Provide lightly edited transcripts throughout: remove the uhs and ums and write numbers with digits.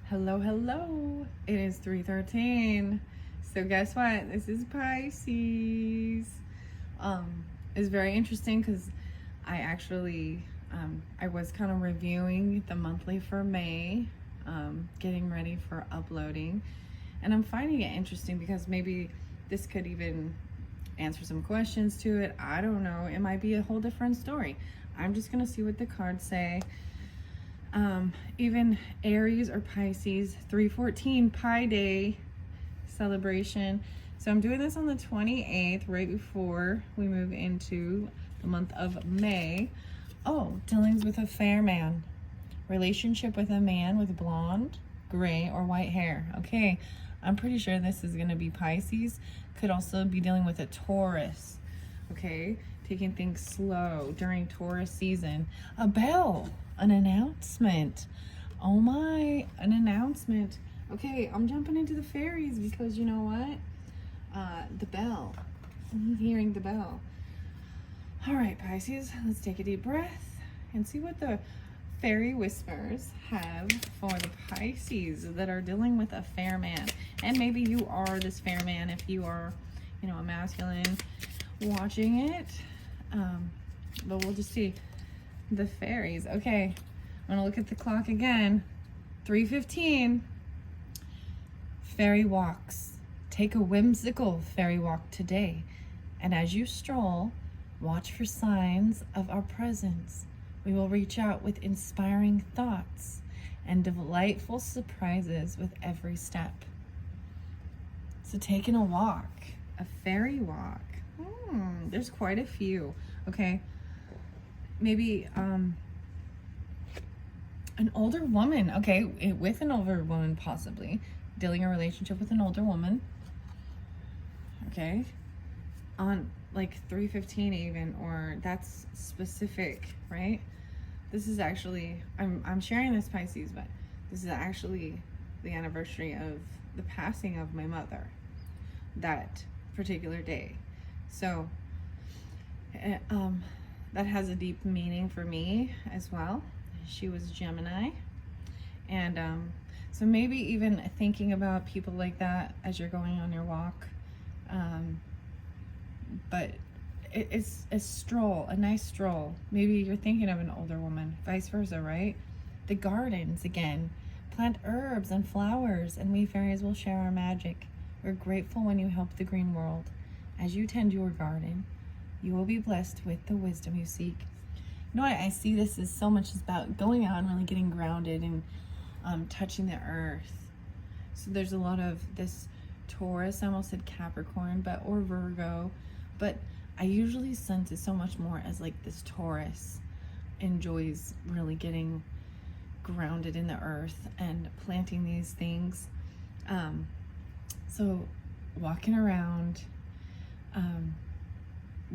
Hello, hello. It is 3:13. So guess what? This is Pisces. It's very interesting because I actually I was kind of reviewing the monthly for May, getting ready for uploading, and I'm finding it interesting because maybe this could even answer some questions to it. I don't know. It might be a whole different story. I'm just gonna see what the cards say. Even Aries or Pisces, 3/14 Pi Day celebration. So I'm doing this on the 28th, right before we move into the month of May. Oh, dealings with a fair man. Relationship with a man with blonde, gray, or white hair. Okay, I'm pretty sure this is going to be Pisces. Could also be dealing with a Taurus. Okay, taking things slow during Taurus season. A bell, an announcement. Oh my, an announcement. Okay, I'm jumping into the fairies because you know what? The bell. I'm hearing the bell. All right, Pisces, let's take a deep breath and see what the fairy whispers have for the Pisces that are dealing with a fair man. And maybe you are this fair man if you are, you know, a masculine watching it. But we'll just see. The fairies. Okay, I'm gonna look at the clock again. 3:15. Fairy walks. Take a whimsical fairy walk today, and as you stroll, watch for signs of our presence. We will reach out with inspiring thoughts and delightful surprises with every step. So taking a walk, a fairy walk. There's quite a few. Okay, maybe an older woman. Okay, with an older woman, possibly dealing a relationship with an older woman. Okay, on like 3:15 even, or that's specific, right? This is actually, I'm sharing this, Pisces, but this is actually the anniversary of the passing of my mother that particular day. So that has a deep meaning for me as well. She was Gemini, and so maybe even thinking about people like that as you're going on your walk. But it's a stroll, a nice stroll. Maybe you're thinking of an older woman, vice versa, right? The gardens again. Plant herbs and flowers, and we fairies will share our magic. We're grateful when you help the green world. As you tend your garden, you will be blessed with the wisdom you seek. You know what? I see this as so much about going out and really getting grounded and touching the earth. So there's a lot of this Taurus, I almost said Capricorn, or Virgo, but I usually sense it so much more as like this Taurus enjoys really getting grounded in the earth and planting these things. So walking around,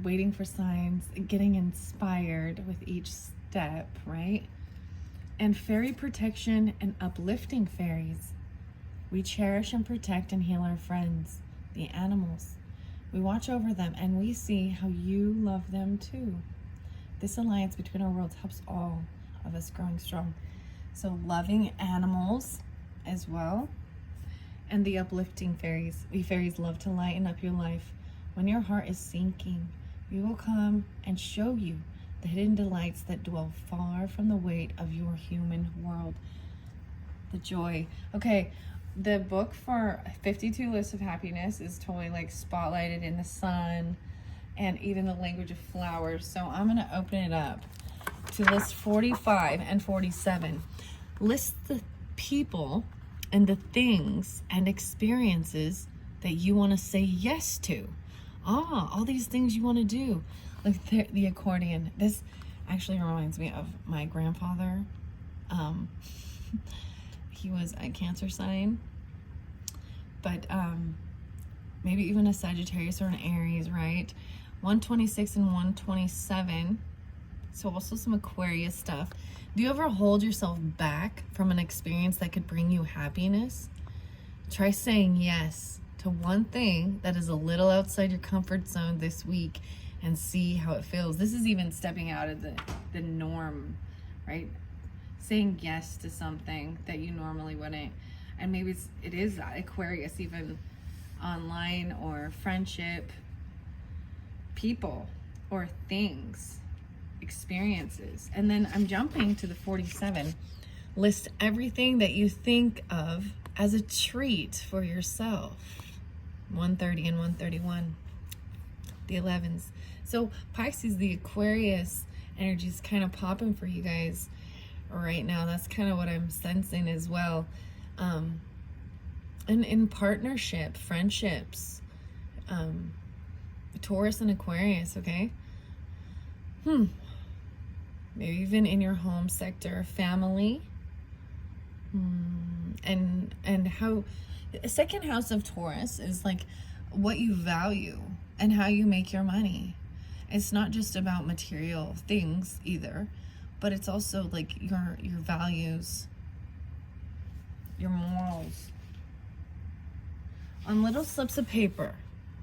waiting for signs, getting inspired with each step, right? And fairy protection and uplifting fairies. We cherish and protect and heal our friends, the animals. We watch over them and we see how you love them too. This alliance between our worlds helps all of us growing strong. So loving animals as well. And the uplifting fairies. We fairies love to lighten up your life. When your heart is sinking, we will come and show you the hidden delights that dwell far from the weight of your human world. The joy. Okay, the book for 52 Lists of Happiness is totally like spotlighted in the sun and even the language of flowers. So I'm going to open it up to list 45 and 47. List the people and the things and experiences that you want to say yes to. All these things you want to do. Like the accordion. This actually reminds me of my grandfather. He was a Cancer sign, but maybe even a Sagittarius or an Aries, right? 126 and 127. So also some Aquarius stuff. Do you ever hold yourself back from an experience that could bring you happiness? Try saying yes to one thing that is a little outside your comfort zone this week and see how it feels. This is even stepping out of the norm, right? saying yes to something that you normally wouldn't. And maybe it is Aquarius, even online or friendship, people or things, experiences. And then I'm jumping to the 47. List everything that you think of as a treat for yourself. 130 and 131. The 11s. So Pisces, the Aquarius energy is kind of popping for you guys right now. That's kind of what I'm sensing as well. And in partnership, friendships, Taurus and Aquarius, okay? Maybe even in your home sector, family. And how the second house of Taurus is like what you value and how you make your money. It's not just about material things either, but it's also like your values, your morals. On little slips of paper,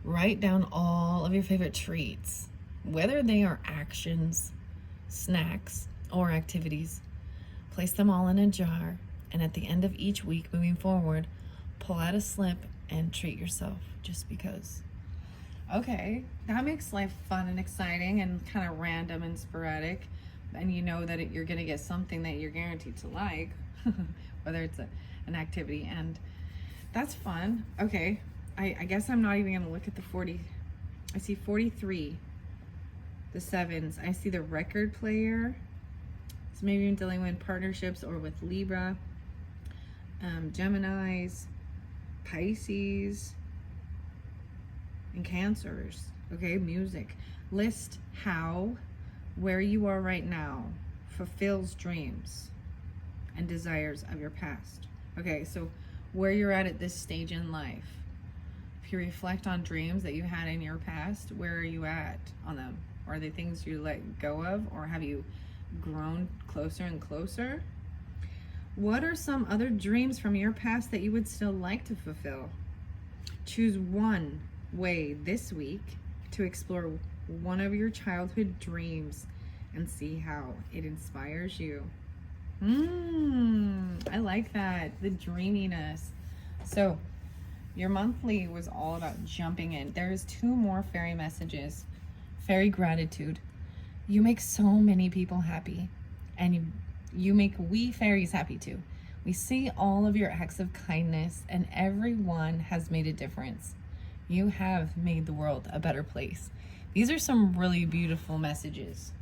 write down all of your favorite treats, whether they are actions, snacks, or activities. Place them all in a jar, and at the end of each week moving forward, pull out a slip and treat yourself just because. Okay, that makes life fun and exciting and kind of random and sporadic. And you know that you're going to get something that you're guaranteed to like, whether it's an activity. And that's fun. Okay, I guess I'm not even going to look at the 40. I see 43, the 7s. I see the record player. So maybe you're dealing with partnerships or with Libra, Geminis, Pisces, and Cancers. Okay, music. List how where you are right now fulfills dreams and desires of your past. Okay, so where you're at this stage in life. If you reflect on dreams that you had in your past, where are you at on them? Are they things you let go of, or have you grown closer and closer? What are some other dreams from your past that you would still like to fulfill? Choose one way this week to explore one of your childhood dreams and see how it inspires you. I like that, the dreaminess. So your monthly was all about jumping in. There's 2 more fairy messages. Fairy gratitude. You make so many people happy, and you make we fairies happy too. We see all of your acts of kindness, and everyone has made a difference. You have made the world a better place. These are some really beautiful messages.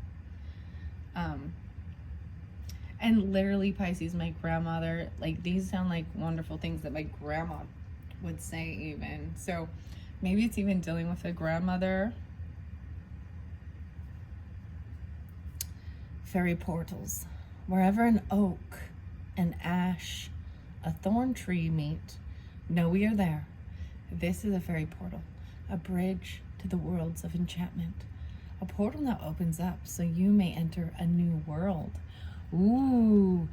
And literally, Pisces, my grandmother, like, these sound like wonderful things that my grandma would say even. So maybe it's even dealing with a grandmother. Fairy portals. Wherever an oak, an ash, a thorn tree meet, know we are there. This is a fairy portal, a bridge to the worlds of enchantment, a portal that opens up so you may enter a new world. Ooh,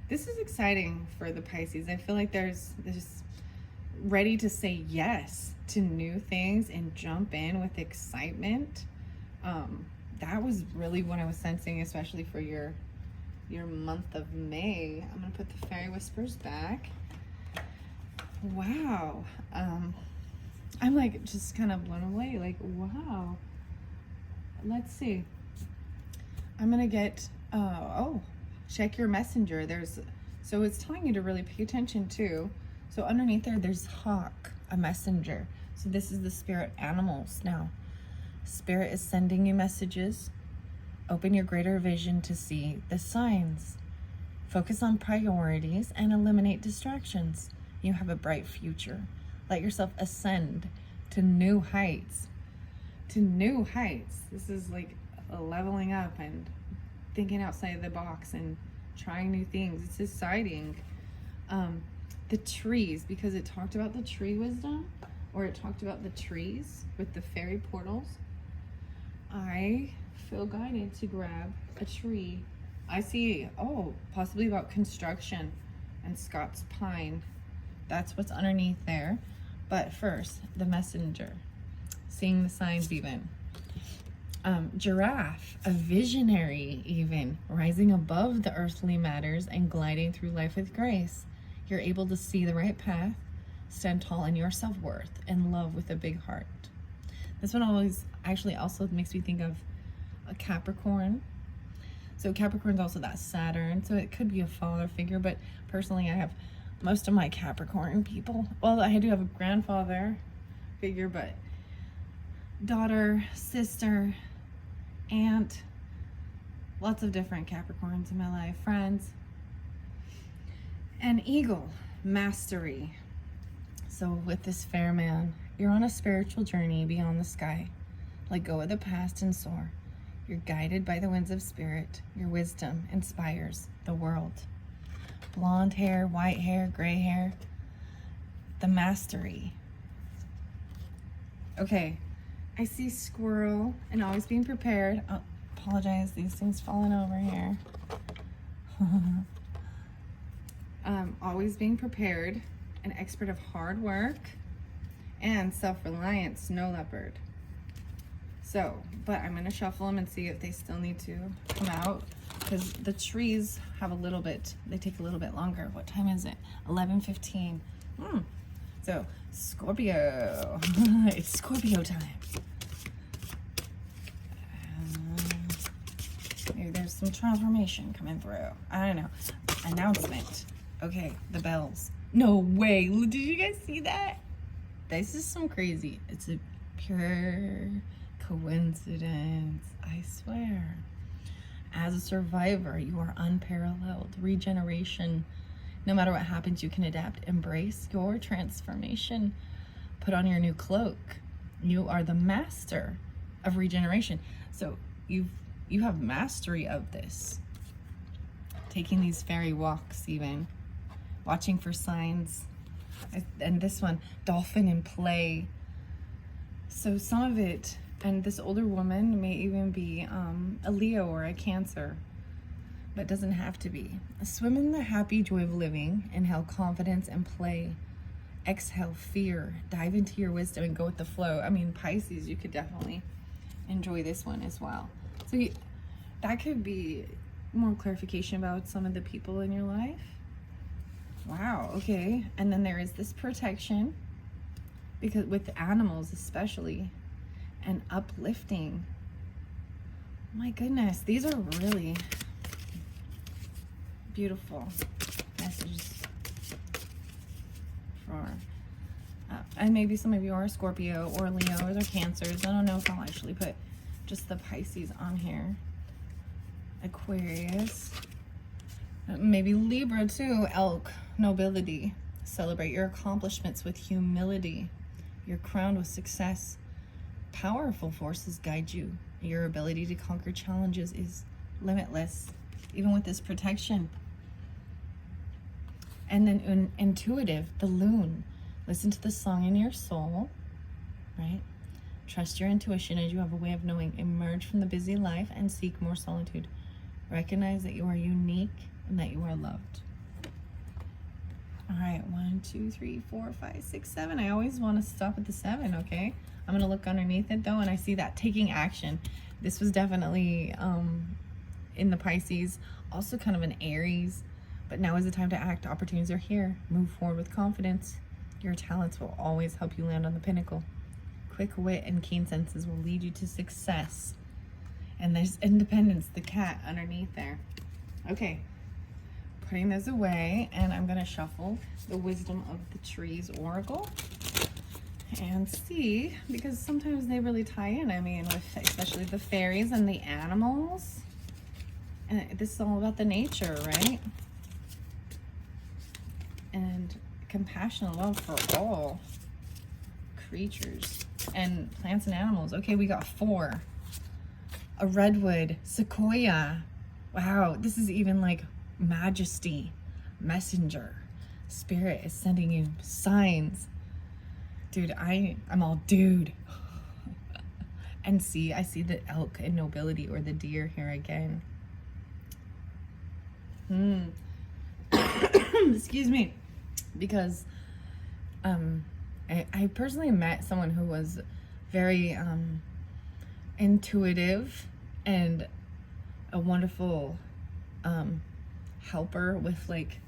this is exciting for the Pisces. I feel like there's ready to say yes to new things and jump in with excitement. That was really what I was sensing, especially for your month of May. I'm gonna put the fairy whispers back. Wow. I'm like just kind of blown away. Like, wow. Let's see. I'm gonna get check your messenger. So it's telling you to really pay attention too. So underneath there's hawk, a messenger. So this is the spirit animals now. Spirit is sending you messages. Open your greater vision to see the signs. Focus on priorities and eliminate distractions. You have a bright future. Let yourself ascend to new heights. To new heights. This is like a leveling up and thinking outside the box and trying new things. It's exciting. The trees, because it talked about the tree wisdom, or it talked about the trees with the fairy portals. I feel guided to grab a tree. I see, possibly about construction and Scots pine. That's what's underneath there. But first, the messenger. Seeing the signs even. Giraffe, a visionary even, rising above the earthly matters and gliding through life with grace. You're able to see the right path, stand tall in your self-worth, and love with a big heart. This one always actually also makes me think of a Capricorn. So Capricorn's also that Saturn, so it could be a father figure, but personally I have most of my Capricorn people. Well, I do have a grandfather figure, but daughter, sister, aunt, lots of different Capricorns in my life, friends. An eagle, mastery. So with this fair man, you're on a spiritual journey beyond the sky. Let go of the past and soar. You're guided by the winds of spirit. Your wisdom inspires the world. Blonde hair, white hair, gray hair. The mastery. Okay, I see squirrel and always being prepared. Oh, apologize, these things falling over here. Always being prepared, an expert of hard work, and self-reliance, snow leopard. So, but I'm gonna shuffle them and see if they still need to come out, because the trees have a little bit, they take a little bit longer. What time is it? 11:15. So, Scorpio. It's Scorpio time. Maybe there's some transformation coming through. I don't know. Announcement. Okay, the bells. No way. Did you guys see that? This is some crazy. It's a pure coincidence. I swear. As a survivor, you are unparalleled. Regeneration. No matter what happens, you can adapt. Embrace your transformation. Put on your new cloak. You are the master of regeneration. So you have mastery of this. Taking these fairy walks even. Watching for signs. And this one, dolphin in play. So some of it, and this older woman may even be a Leo or a Cancer, but doesn't have to be. Swim in the happy joy of living. Inhale confidence and play. Exhale fear. Dive into your wisdom and go with the flow. I mean, Pisces, you could definitely enjoy this one as well. So that could be more clarification about some of the people in your life. Wow, okay. And then there is this protection, because with animals especially, and uplifting. My goodness, these are really beautiful messages for and maybe some of you are Scorpio or Leos or Cancers. I don't know if I'll actually put just the Pisces on here. Aquarius, maybe Libra too. Elk, nobility. Celebrate your accomplishments with humility. You're crowned with success. Powerful forces guide you. Your ability to conquer challenges is limitless, even with this protection. And then intuitive, the loon. Listen to the song in your soul, right? Trust your intuition as you have a way of knowing. Emerge from the busy life and seek more solitude. Recognize that you are unique and that you are loved. All right, 1, 2, 3, 4, 5, 6, 7. I always want to stop at the 7, okay? I'm going to look underneath it though, and I see that taking action. This was definitely in the Pisces, also kind of an Aries, but now is the time to act. Opportunities are here. Move forward with confidence. Your talents will always help you land on the pinnacle. Quick wit and keen senses will lead you to success. And there's independence, the cat underneath there. Okay, putting those away, and I'm gonna shuffle the Wisdom of the Trees Oracle and see, because sometimes they really tie in, I mean, with especially the fairies and the animals. And this is all about the nature, right? And compassion and love for all creatures and plants and animals. Okay, we got 4. A redwood, sequoia. Wow, this is even like majesty, messenger. Spirit is sending you signs. Dude, I'm all dude. And see, I see the elk and nobility, or the deer here again. Excuse me. Because I personally met someone who was very intuitive and a wonderful helper with like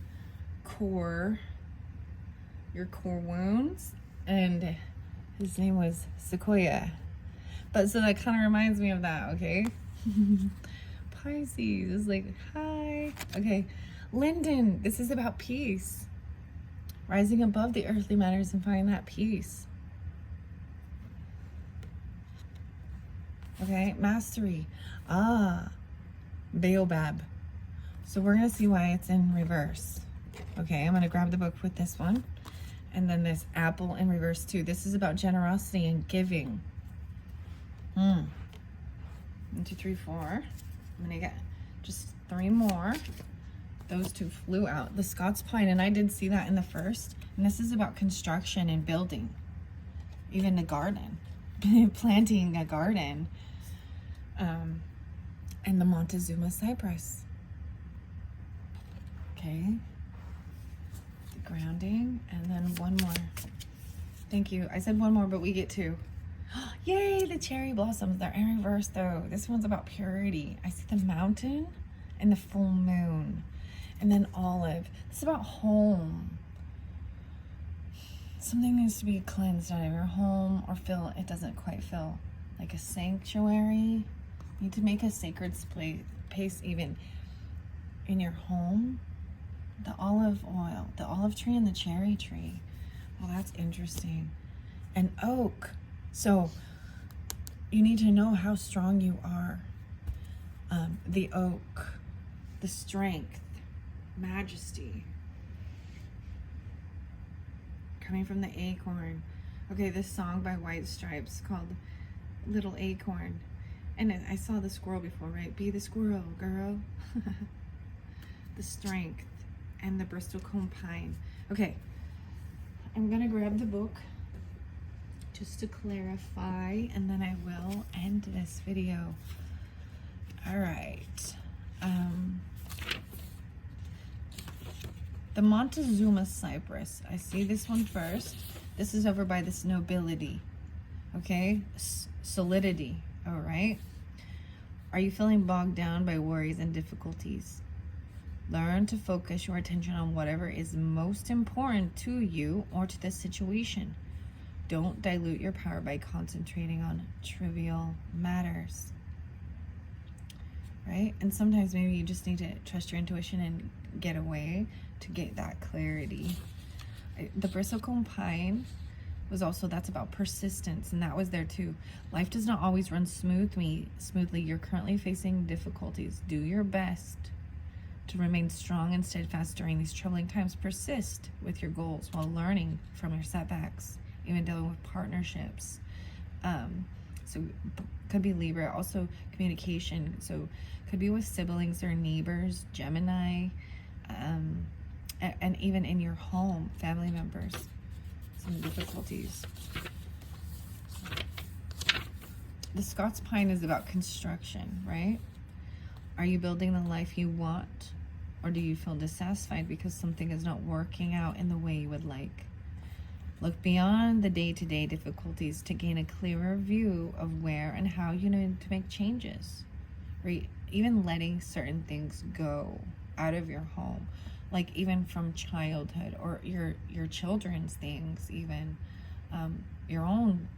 your core wounds, and his name was Sequoia. But so that kind of reminds me of that, okay? Pisces is like, hi. Okay, Linden, this is about peace. Rising above the earthly matters and finding that peace. Okay, mastery. Baobab. So we're going to see why it's in reverse. Okay, I'm going to grab the book with this one. And then this apple in reverse too. This is about generosity and giving. 1, 2, 3, 4. I'm going to get just 3 more. Those 2 flew out. The Scots pine, and I did see that in the first. And this is about construction and building. Even a garden. Planting a garden. And the Montezuma cypress. Okay. The grounding, and then 1 more. Thank you. I said 1 more, but we get 2. Yay, the cherry blossoms. They're in reverse though. This one's about purity. I see the mountain and the full moon. And then olive. This is about home. Something needs to be cleansed out of your home, or it doesn't quite feel like a sanctuary. You need to make a sacred space even in your home. The olive oil, the olive tree and the cherry tree. Well, that's interesting. And oak. So you need to know how strong you are. The oak, the strength, majesty. Coming from the acorn. Okay, this song by White Stripes called Little Acorn. And I saw the squirrel before, right? Be the squirrel, girl. The strength and the bristlecone pine. Okay, I'm gonna grab the book just to clarify, and then I will end this video. All right. The Montezuma cypress. I see this one first. This is over by this nobility. Okay, solidity. All right. Are you feeling bogged down by worries and difficulties? Learn to focus your attention on whatever is most important to you or to the situation. Don't dilute your power by concentrating on trivial matters. Right? And sometimes maybe you just need to trust your intuition and get away to get that clarity. The bristlecone pine was also, that's about persistence, and that was there too. Life does not always run smoothly. You're currently facing difficulties. Do your best to remain strong and steadfast during these troubling times. Persist with your goals while learning from your setbacks, even dealing with partnerships. So could be Libra. Also communication. So could be with siblings or neighbors, Gemini, and even in your home, family members. Some difficulties. The Scots pine is about construction, right? Are you building the life you want? Or do you feel dissatisfied because something is not working out in the way you would like? Look beyond the day-to-day difficulties to gain a clearer view of where and how you need to make changes. Right? Even letting certain things go out of your home, like even from childhood, or your children's things, even your own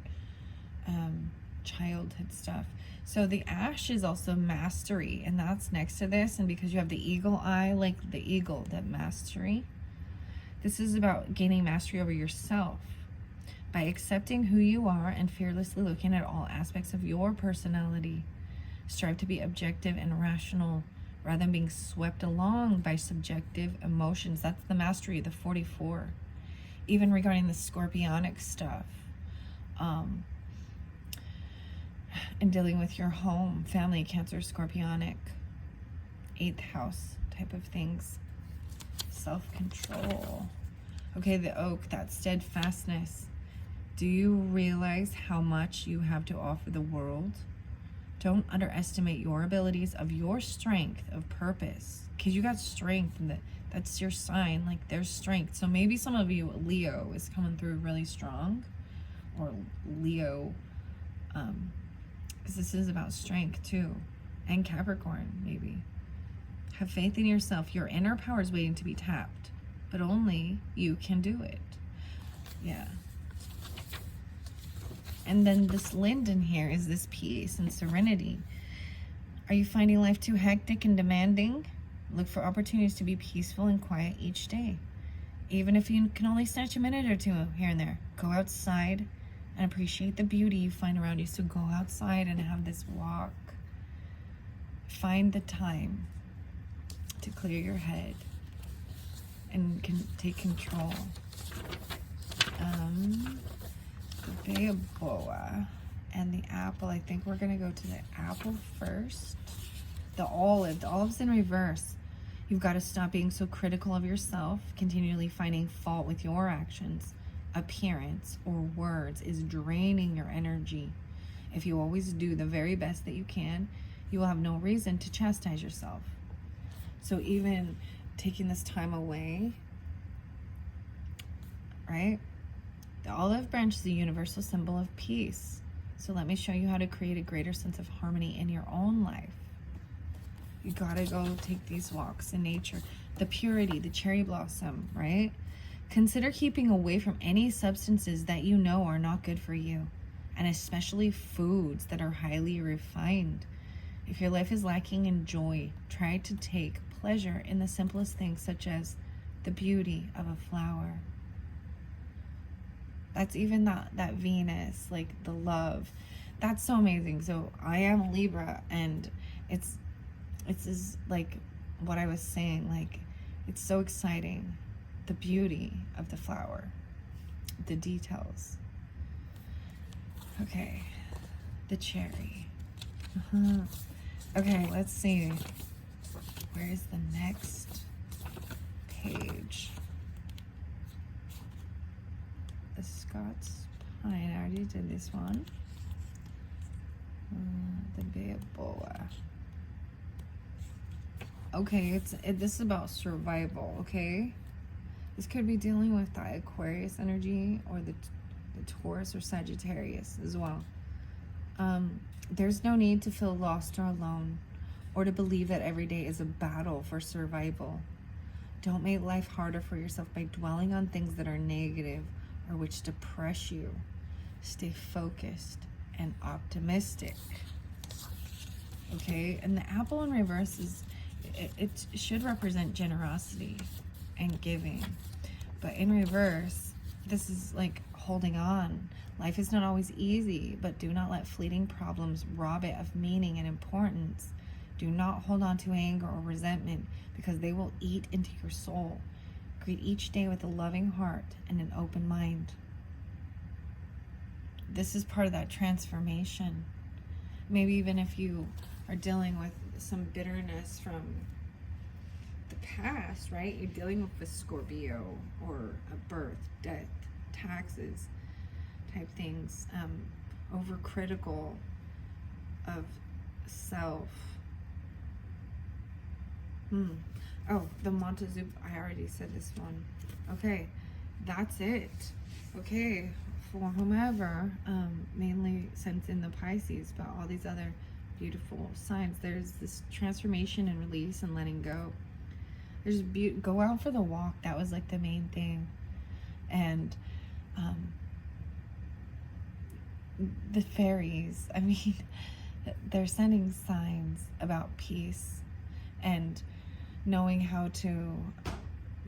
childhood stuff. So the ash is also mastery, and that's next to this. And because you have the eagle eye, like the eagle, that mastery. This is about gaining mastery over yourself by accepting who you are and fearlessly looking at all aspects of your personality. Strive to be objective and rational rather than being swept along by subjective emotions. That's the mastery, the 44. Even regarding the scorpionic stuff. And dealing with your home, family, Cancer, scorpionic, 8th house type of things. Self-control. Okay, the oak, that steadfastness. Do you realize how much you have to offer the world? Don't underestimate your abilities, of your strength, of purpose, because you got strength, and that's your sign. Like, there's strength. So maybe some of you, Leo is coming through really strong, or Leo because this is about strength too. And Capricorn, maybe. Have faith in yourself. Your inner power is waiting to be tapped, but only you can do it. Yeah. And then this Linden here is this peace and serenity. Are you finding life too hectic and demanding? Look for opportunities to be peaceful and quiet each day. Even if you can only snatch a minute or two here and there, go outside and appreciate the beauty you find around you. So go outside and have this walk. Find the time to clear your head and can take control. The Bay of Boa and the apple. I think we're gonna go to the apple first. The olive's in reverse. You've got to stop being so critical of yourself. Continually finding fault with your actions, appearance, or words is draining your energy. If you always do the very best that you can, you will have no reason to chastise yourself. So even taking this time away, right? The olive branch is a universal symbol of peace. So let me show you how to create a greater sense of harmony in your own life. You gotta go take these walks in nature. The purity, the cherry blossom, right? Consider keeping away from any substances that you know are not good for you, and especially foods that are highly refined. If your life is lacking in joy, try to take pleasure in the simplest things, such as the beauty of a flower. That's even that Venus, like the love. That's so amazing. So I am Libra, and it's is like what I was saying, like it's so exciting. The beauty of the flower, the details. Okay, the cherry. Okay, let's see. Where is the next page? The Scots Pine. I already did this one. The Bay of Boa. Okay, this is about survival, okay? This could be dealing with the Aquarius energy or the Taurus or Sagittarius as well. There's no need to feel lost or alone or to believe that every day is a battle for survival. Don't make life harder for yourself by dwelling on things that are negative or which depress you. Stay focused and optimistic. Okay, and the apple in reverse is, it should represent generosity and giving. But in reverse, this is like holding on. Life is not always easy, but do not let fleeting problems rob it of meaning and importance. Do not hold on to anger or resentment, because they will eat into your soul. Greet each day with a loving heart and an open mind. This is part of that transformation. Maybe even if you are dealing with some bitterness from the past, right? You're dealing with a Scorpio or a birth, death, taxes type things, overcritical of self. Oh, the Montezuma, I already said this one. Okay, that's it. Okay, for whomever, mainly since in the Pisces, but all these other beautiful signs, there's this transformation and release and letting go. There's go out for the walk. That was like the main thing. And the fairies, I mean, they're sending signs about peace and knowing how to,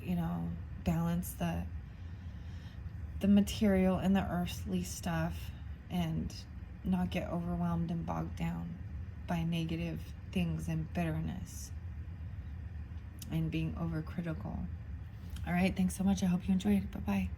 you know, balance the material and the earthly stuff and not get overwhelmed and bogged down by negative things and bitterness and being overcritical. All right, thanks so much. I hope you enjoyed it. Bye-bye.